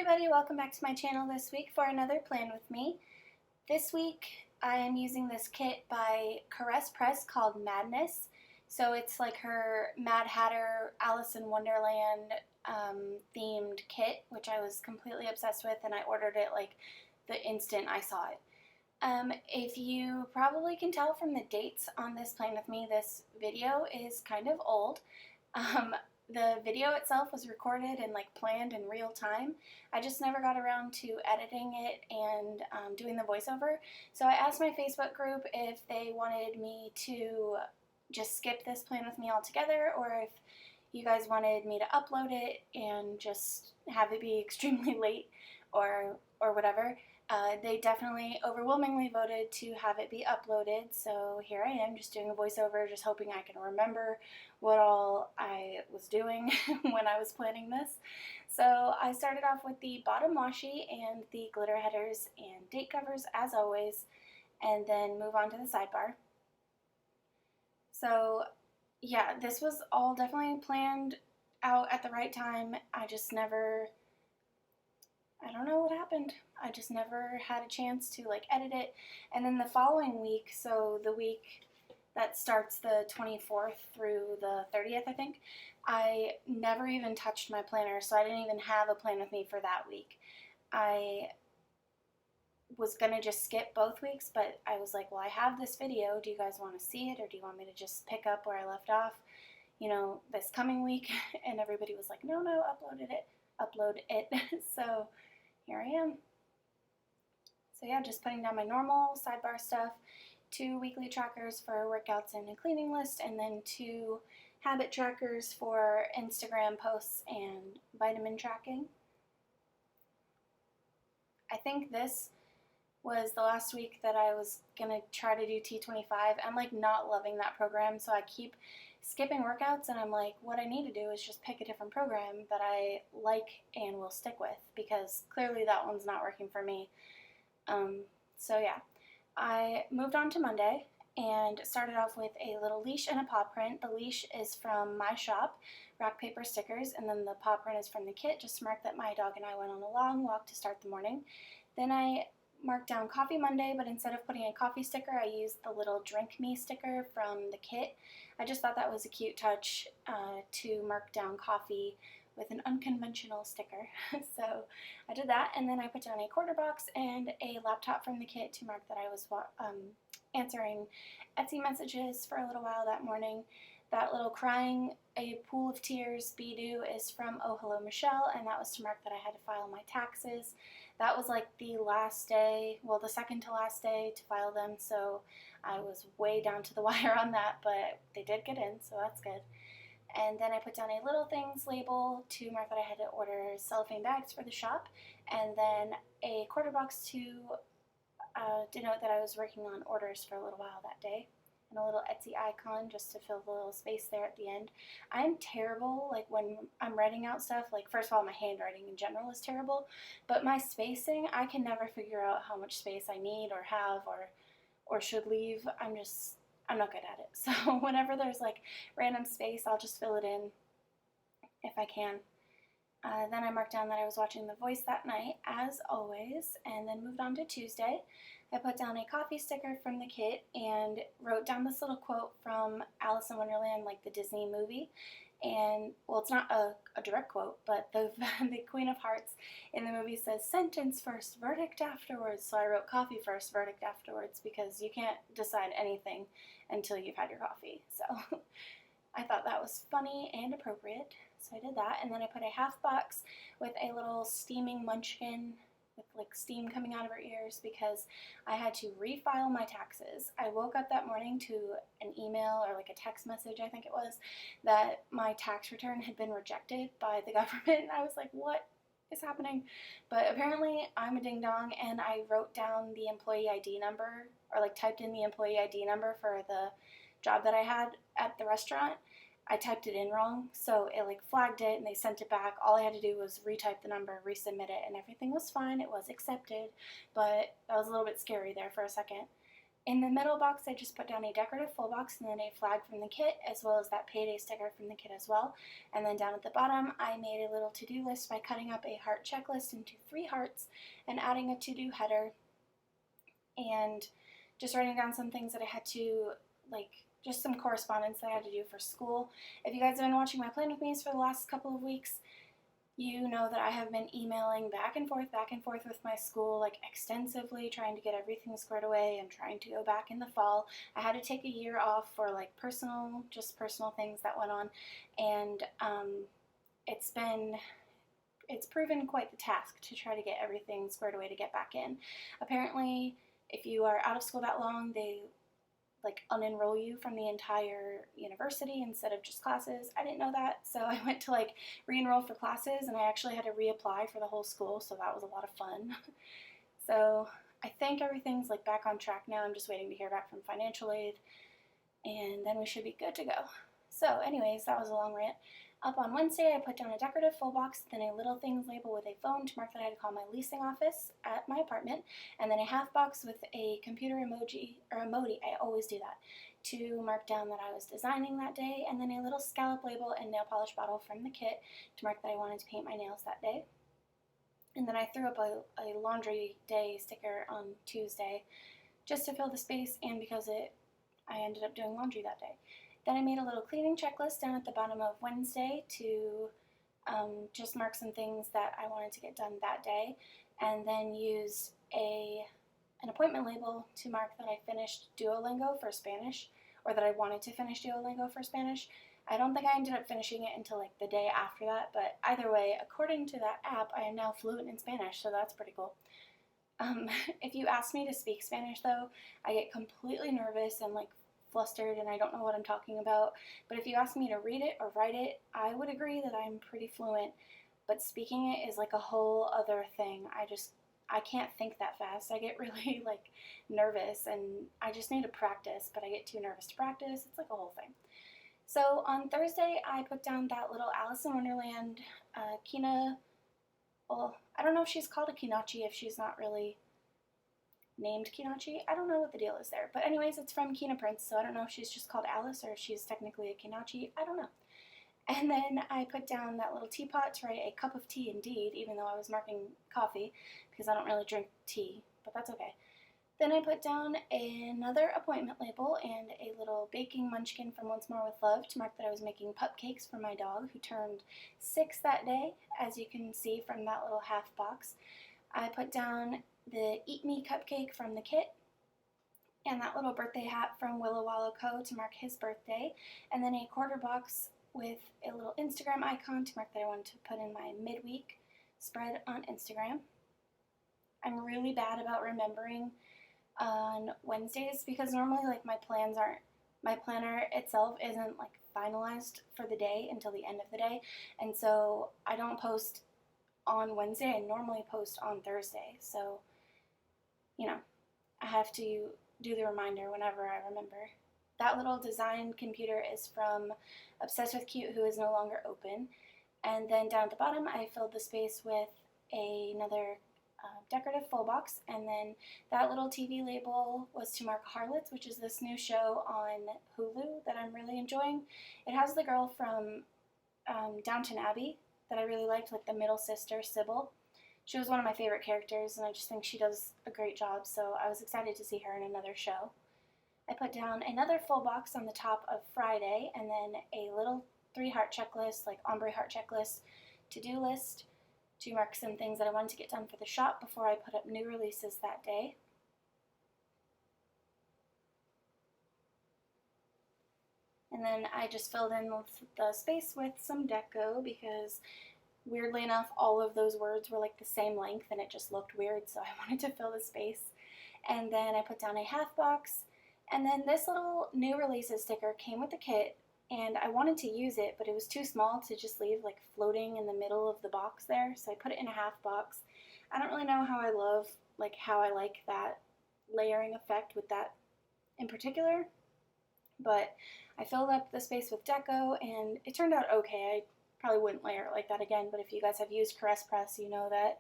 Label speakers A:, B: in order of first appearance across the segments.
A: everybody, welcome back to my channel this week for another plan with me. This week I am using this kit by Caress Press called Madness. So it's like her Mad Hatter Alice in Wonderland themed kit, which I was completely obsessed with, and I ordered it like the instant I saw it. If you probably can tell from the dates on this plan with me, this video is kind of old. The video itself was recorded and planned in real time. I just never got around to editing it and doing the voiceover. So I asked my Facebook group if they wanted me to just skip this plan with me altogether, or if you guys wanted me to upload it and just have it be extremely late or whatever. They definitely overwhelmingly voted to have it be uploaded, so here I am just doing a voiceover, just hoping I can remember what all I was doing when I was planning this. So I started off with the bottom washi and the glitter headers and date covers as always, and then move on to the sidebar. So yeah, this was all definitely planned out at the right time. I don't know what happened. I just never had a chance to edit it. And then the following week, so the week that starts the 24th through the 30th, I think, I never even touched my planner, so I didn't even have a plan with me for that week. I was gonna just skip both weeks, but I was like, well, I have this video. Do you guys want to see it, or do you want me to just pick up where I left off, this coming week? And everybody was like, no, upload it. So here I am. So yeah, just putting down my normal sidebar stuff, 2 weekly trackers for workouts and a cleaning list, and then 2 habit trackers for Instagram posts and vitamin tracking. I think this was the last week that I was gonna try to do T25. I'm not loving that program, so I keep skipping workouts, and I'm like, what I need to do is just pick a different program that I like and will stick with, because clearly that one's not working for me. So yeah, I moved on to Monday and started off with a little leash and a paw print. The leash is from my shop, RakPaperStickers, and then the paw print is from the kit, just to mark that my dog and I went on a long walk to start the morning. Then I marked down Coffee Monday, but instead of putting a coffee sticker, I used the little Drink Me sticker from the kit. I just thought that was a cute touch to mark down coffee with an unconventional sticker. So I did that, and then I put down a quarter box and a laptop from the kit to mark that I was answering Etsy messages for a little while that morning. That little crying a pool of tears be-do is from Oh Hello Michelle, and that was to mark that I had to file my taxes. That was the last day, well, the second to last day to file them, so I was way down to the wire on that, but they did get in, so that's good. And then I put down a little things label to mark that I had to order cellophane bags for the shop, and then a quarter box to denote that I was working on orders for a little while that day, and a little Etsy icon just to fill the little space there at the end. I'm terrible, when I'm writing out stuff, first of all, my handwriting in general is terrible, but my spacing, I can never figure out how much space I need or have or should leave. I'm not good at it. So whenever there's random space, I'll just fill it in if I can. Then I marked down that I was watching The Voice that night, as always, and then moved on to Tuesday. I put down a coffee sticker from the kit and wrote down this little quote from Alice in Wonderland, the Disney movie. And, well, it's not a direct quote, but the Queen of Hearts in the movie says, "Sentence first, verdict afterwards." So I wrote "coffee first, verdict afterwards," because you can't decide anything until you've had your coffee. So I thought that was funny and appropriate, so I did that. And then I put a half box with a little steaming munchkin with steam coming out of her ears, because I had to refile my taxes. I woke up that morning to an email or a text message, I think it was, that my tax return had been rejected by the government, and I was like, what is happening? But apparently I'm a ding-dong, and I wrote down the employee ID number, or typed in the employee ID number for the job that I had at the restaurant. I typed it in wrong, so it flagged it, and they sent it back. All I had to do was retype the number, resubmit it, and everything was fine. It was accepted, but that was a little bit scary there for a second. In the middle box, I just put down a decorative full box and then a flag from the kit, as well as that payday sticker from the kit as well. And then down at the bottom, I made a little to-do list by cutting up a heart checklist into 3 hearts and adding a to-do header and just writing down some things that I had to, like, just some correspondence that I had to do for school. If you guys have been watching my Plan With Me's for the last couple of weeks, you know that I have been emailing back and forth with my school, like, extensively, trying to get everything squared away and trying to go back in the fall. I had to take a year off for, like, personal things that went on, and it's proven quite the task to try to get everything squared away to get back in. Apparently, if you are out of school that long, they like unenroll you from the entire university instead of just classes. I didn't know that, so I went to like re-enroll for classes, and I actually had to reapply for the whole school, so that was a lot of fun. So I think everything's like back on track now. I'm just waiting to hear back from financial aid, and then we should be good to go. So anyways, that was a long rant. Up on Wednesday, I put down a decorative full box, then a little things label with a phone to mark that I had to call my leasing office at my apartment, and then a half box with a computer emoji, I always do that, to mark down that I was designing that day, and then a little scallop label and nail polish bottle from the kit to mark that I wanted to paint my nails that day. And then I threw up a laundry day sticker on Tuesday just to fill the space, and because I ended up doing laundry that day. Then I made a little cleaning checklist down at the bottom of Wednesday to just mark some things that I wanted to get done that day, and then used an appointment label to mark that I finished Duolingo for Spanish, or that I wanted to finish Duolingo for Spanish. I don't think I ended up finishing it until like the day after that, but either way, according to that app, I am now fluent in Spanish, so that's pretty cool. If you ask me to speak Spanish though, I get completely nervous and like flustered and I don't know what I'm talking about, but if you ask me to read it or write it, I would agree that I'm pretty fluent, but speaking it is like a whole other thing. I can't think that fast. I get really like nervous, and I just need to practice, but I get too nervous to practice. It's like a whole thing. So on Thursday, I put down that little Alice in Wonderland well, I don't know if she's called a Kinachi if she's not really named Kinachi. I don't know what the deal is there. But anyways, it's from Kina Prince, so I don't know if she's just called Alice or if she's technically a Kinachi. I don't know. And then I put down that little teapot to write a cup of tea indeed, even though I was marking coffee, because I don't really drink tea, but that's okay. Then I put down another appointment label and a little baking munchkin from Once More with Love to mark that I was making cupcakes for my dog, who turned 6 that day, as you can see from that little half box. I put down the Eat Me cupcake from the kit, and that little birthday hat from Willow Wallow Co. to mark his birthday, and then a quarter box with a little Instagram icon to mark that I wanted to put in my midweek spread on Instagram. I'm really bad about remembering on Wednesdays because normally like my planner itself isn't like finalized for the day until the end of the day, and so I don't post on Wednesday. I normally post on Thursday, so I have to do the reminder whenever I remember. That little design computer is from Obsessed with Cute, who is no longer open. And then down at the bottom, I filled the space with another decorative full box, and then that little TV label was to mark Harlots, which is this new show on Hulu that I'm really enjoying. It has the girl from Downton Abbey that I really liked, like the middle sister, Sybil. She was one of my favorite characters, and I just think she does a great job, so I was excited to see her in another show. I put down another full box on the top of Friday, and then a little 3-heart checklist, like ombre heart checklist, to-do list, to mark some things that I wanted to get done for the shop before I put up new releases that day. And then I just filled in the space with some deco because weirdly enough, all of those words were like the same length and it just looked weird, so I wanted to fill the space. And then I put down a half box, and then this little new releases sticker came with the kit, and I wanted to use it, but it was too small to just leave like floating in the middle of the box there, so I put it in a half box. I don't really know how I like that layering effect with that in particular, but I filled up the space with deco, and it turned out okay. I probably wouldn't layer it like that again, but if you guys have used Caress Press, you know that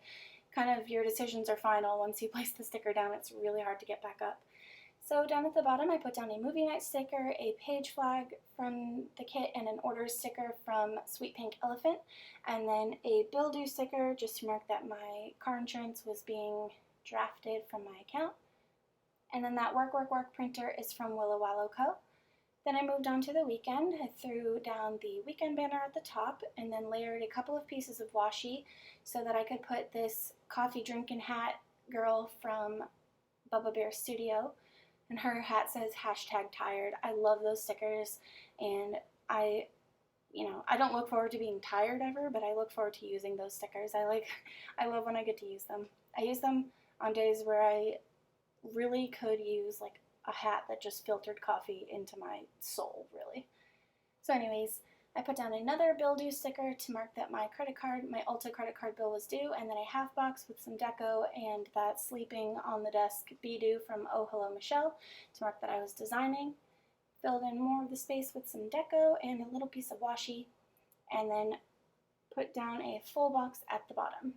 A: kind of your decisions are final. Once you place the sticker down, it's really hard to get back up. So down at the bottom I put down a movie night sticker, a page flag from the kit, and an order sticker from Sweet Pink Elephant, and then a bill due sticker just to mark that my car insurance was being drafted from my account. And then that Work Work Work printer is from Willow Wallow Co. Then I moved on to the weekend. I threw down the weekend banner at the top and then layered a couple of pieces of washi so that I could put this coffee drinking hat girl from Bubba Bear Studio, and her hat says #tired. I love those stickers, and I don't look forward to being tired ever, but I look forward to using those stickers. I love when I get to use them. I use them on days where I really could use like a hat that just filtered coffee into my soul, really. So anyways, I put down another bill due sticker to mark that my Ulta credit card bill was due, and then a half box with some deco and that sleeping on the desk be due from Oh Hello Michelle to mark that I was designing. Filled in more of the space with some deco and a little piece of washi, and then put down a full box at the bottom.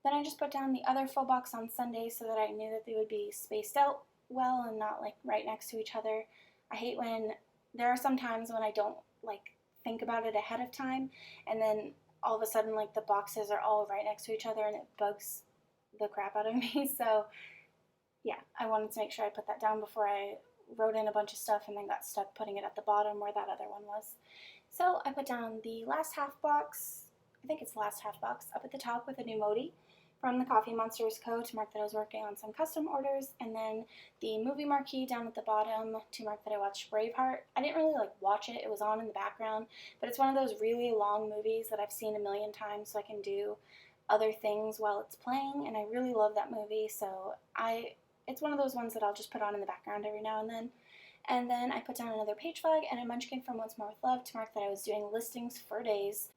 A: Then I just put down the other full box on Sunday so that I knew that they would be spaced out well and not like right next to each other. I hate when there are some times when I don't like think about it ahead of time, and then all of a sudden like the boxes are all right next to each other and it bugs the crap out of me. So yeah, I wanted to make sure I put that down before I wrote in a bunch of stuff and then got stuck putting it at the bottom where that other one was. So I put down the last half box, I think it's the last half box, up at the top with a new Modi from the Coffee Monsters Co. to mark that I was working on some custom orders, and then the movie marquee down at the bottom to mark that I watched Braveheart. I didn't really like watch it, it was on in the background, but it's one of those really long movies that I've seen a million times so I can do other things while it's playing, and I really love that movie, so it's one of those ones that I'll just put on in the background every now and then. And then I put down another page flag and a munchkin from Once More With Love to mark that I was doing listings for days.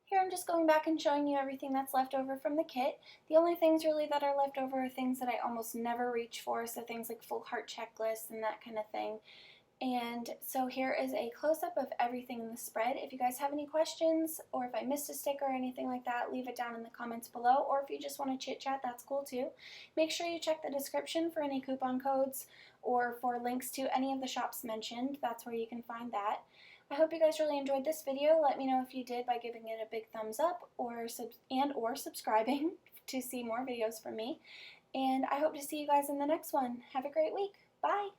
A: Here I'm just going back and showing you everything that's left over from the kit. The only things really that are left over are things that I almost never reach for, so things like full heart checklists and that kind of thing. And so here is a close-up of everything in the spread. If you guys have any questions, or if I missed a sticker or anything like that, leave it down in the comments below, or if you just want to chit-chat, that's cool too. Make sure you check the description for any coupon codes or for links to any of the shops mentioned. That's where you can find that. I hope you guys really enjoyed this video. Let me know if you did by giving it a big thumbs up or subscribing to see more videos from me. And I hope to see you guys in the next one. Have a great week. Bye!